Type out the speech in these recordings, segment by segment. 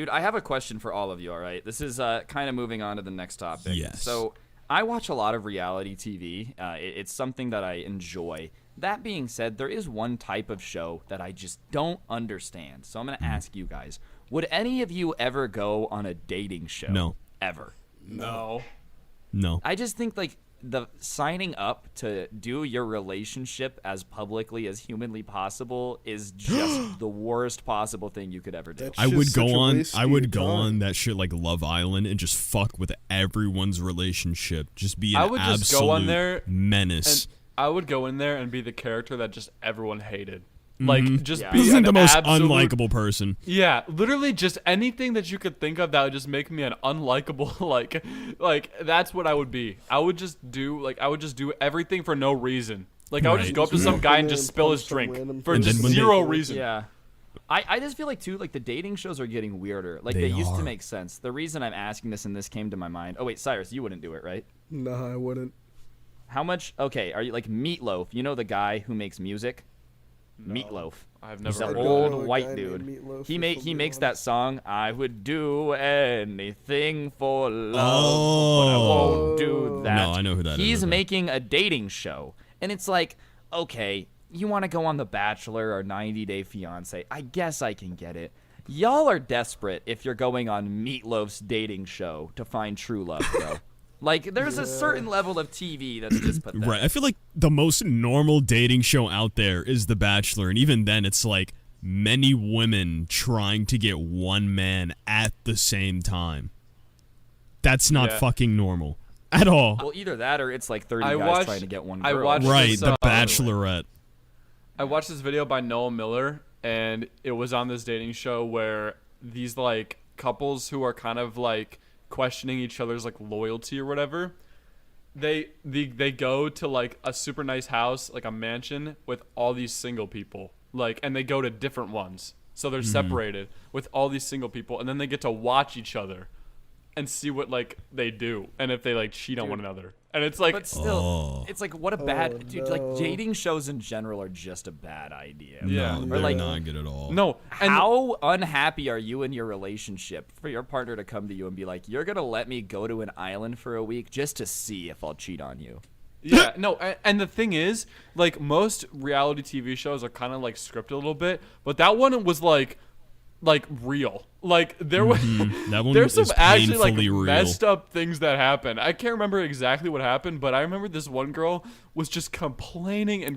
Dude, I have a question for all of you, all right? This is kind of moving on to the next topic. Yes. So I watch a lot of reality TV. It's something that I enjoy. That being said, there is one type of show that I just don't understand. So I'm going to ask you guys, would any of you ever go on a dating show? No. Ever? No. No. I just think, like, the signing up to do your relationship as publicly as humanly possible is just the worst possible thing you could ever do. I would go on that shit like Love Island and just fuck with everyone's relationship. Just be an I would just absolute go on there menace. And I would go in there and be the character that just everyone hated. Like, just Yeah. be This isn't an the most absolute, unlikable person. Yeah, literally just anything that you could think of that would just make me an unlikable, like that's what I would be. I would just do everything for no reason. Like, I would just Right. go up to some guy and just spill his drink for And just then when zero reason. Yeah. I just feel like, too, like, the dating shows are getting weirder. Like, They they used to are. make sense. The reason I'm asking this, and this came to my mind. Oh, wait, Cyrus, you wouldn't do it, right? No, I wouldn't. How much? Okay, are you like Meatloaf? You know the guy who makes music? No, Meatloaf. I've He's never an heard old of know a white guy dude. named Meatloaf, He if I'm being makes that honest. song. I would do anything for love, but I Oh. won't do that. No, I know who that is, He's okay. making a dating show, and it's like, okay, you want to go on The Bachelor or 90 Day Fiance? I guess I can get it. Y'all are desperate if you're going on Meatloaf's dating show to find true love, though. Like, there's a certain level of TV that's just pathetic. Right. I feel like the most normal dating show out there is The Bachelor, and even then it's like many women trying to get one man at the same time. That's not Yeah. fucking normal at all. Well, either that or it's like 30 I guys watched- trying to get one I girl. watched Right, this, The Bachelorette. I watched this video by Noah Miller, and it was on this dating show where these like couples who are kind of like questioning each other's like loyalty or whatever, they go to like a super nice house, like a mansion with all these single people, like, and they go to different ones, so they're separated with all these single people, and then they get to watch each other and see what like they do and if they like cheat on one another. And it's like, But still, it's like, what a bad dude. no. Like, dating shows in general are just a bad idea. Yeah. No, Or they're like- not good at all. no, and How unhappy are you in your relationship for your partner to come to you and be like, you're going to let me go to an island for a week just to see if I'll cheat on you? yeah, no, and the thing is, like, most reality TV shows are kind of like scripted a little bit, but that one was like real. Like, there was That one there's some is actually like painfully real. messed up things that happened. I can't remember exactly what happened, but I remember this one girl was just complaining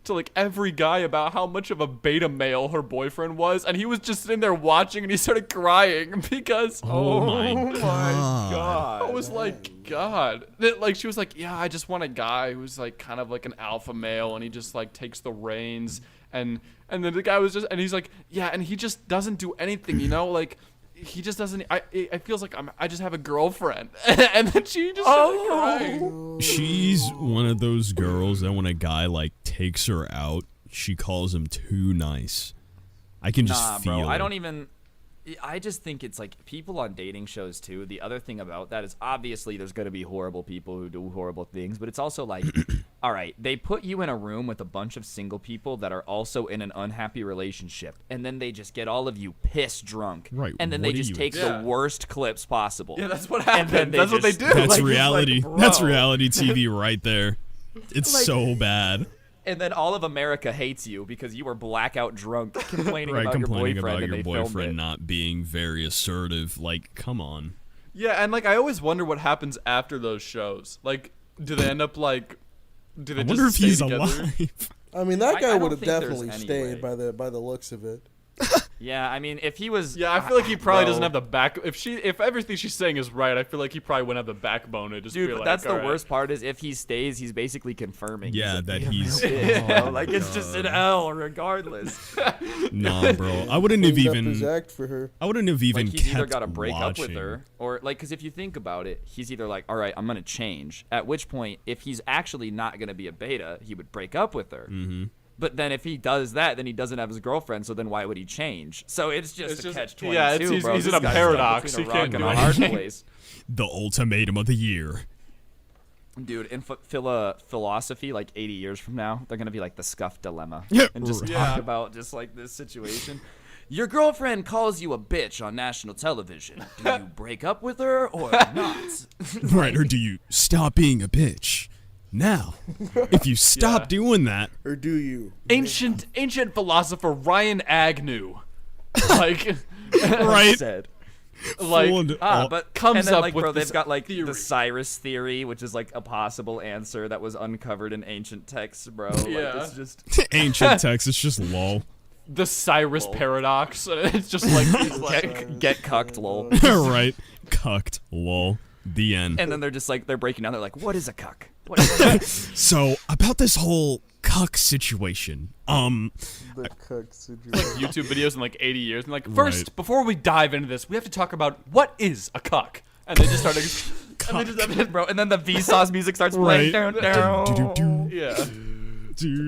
to like every guy about how much of a beta male her boyfriend was, and he was just sitting there watching, and he started crying because Oh my god. God. I was like, God. Like, she was like, yeah, I just want a guy who's like kind of like an alpha male, and he just like takes the reins. And then the guy was just, and he's like, yeah, and he just doesn't do anything, you know, like he just doesn't. It feels like I just have a girlfriend, and then she just started crying. She's one of those girls that when a guy like takes her out, she calls him too nice. I can just Nah, feel bro. I it. don't even. I just think it's like people on dating shows too. The other thing about that is obviously there's going to be horrible people who do horrible things, but it's also like, all right, they put you in a room with a bunch of single people that are also in an unhappy relationship, and then they just get all of you piss drunk, Right, and then what they do just you take expect? the worst clips possible. Yeah, that's what And then happened. they That's what they just- do. That's Like, it's like, reality. bro. That's reality TV right there. It's Like- so bad. And then all of America hates you because you were blackout drunk complaining Right, about complaining your boyfriend, about and your they filmed boyfriend it. not being very assertive. Like, come on. Yeah, and like I always wonder what happens after those shows. Like, do they end up like? Do they I just wonder if stay he's together? alive. I mean, that I guy don't would have think there's definitely any stayed way. by the looks of it. Yeah, I mean, if he was... Yeah, I feel like he probably Bro. doesn't have the back. If everything she's saying is right, I feel like he probably wouldn't have the backbone to just Dude, be but like, that's the "All right." worst part is if he stays, he's basically confirming. Yeah, that he's. Yeah, like it's just an L regardless. Nah, bro. I wouldn't have Cleaned up even. his act for her. I wouldn't have even Like he's either kept got to break up with watching. her, or like, because if you think about it, he's either like, all right, I'm gonna change. At which point, if he's actually not gonna be a beta, he would break up with her. Mm-hmm. But then if he does that, then he doesn't have his girlfriend. So then why would he change? So it's just It's a just- catch-22, yeah, it's- he's- bro. he's in This a guy's stuck paradox. between He a can't rock do and a hard anything. place. The ultimatum of the year. Dude, in philosophy, like 80 years from now, they're gonna be like the Skuffed dilemma, Yeah, and just right. talk Yeah. about just like this situation. your girlfriend calls you a bitch on national television. Do you break up with her or not? Right, or do you stop being a bitch? Now, if you stop doing that, Or do you? Ancient philosopher Ryan Agnew, like, right? Said. like But comes and then, up like, with bro, this they've got like theory. the Cyrus theory, which is like a possible answer that was uncovered in ancient texts, bro. Like, Yeah. it's just Ancient text, it's just lol. the Cyrus paradox. It's just like, he's like get cucked, lol. Right? Cucked, lol. The end. And then they're just like they're breaking down. They're like, what is a cuck? What is a cuck? So, about this whole cuck situation, The cuck situation. YouTube videos in like 80 years, and like, Right. first, before we dive into this, we have to talk about what is a cuck. And they just started, And then the Vsauce music starts playing. Right. Down, down. Do-do-do. yeah. Dude,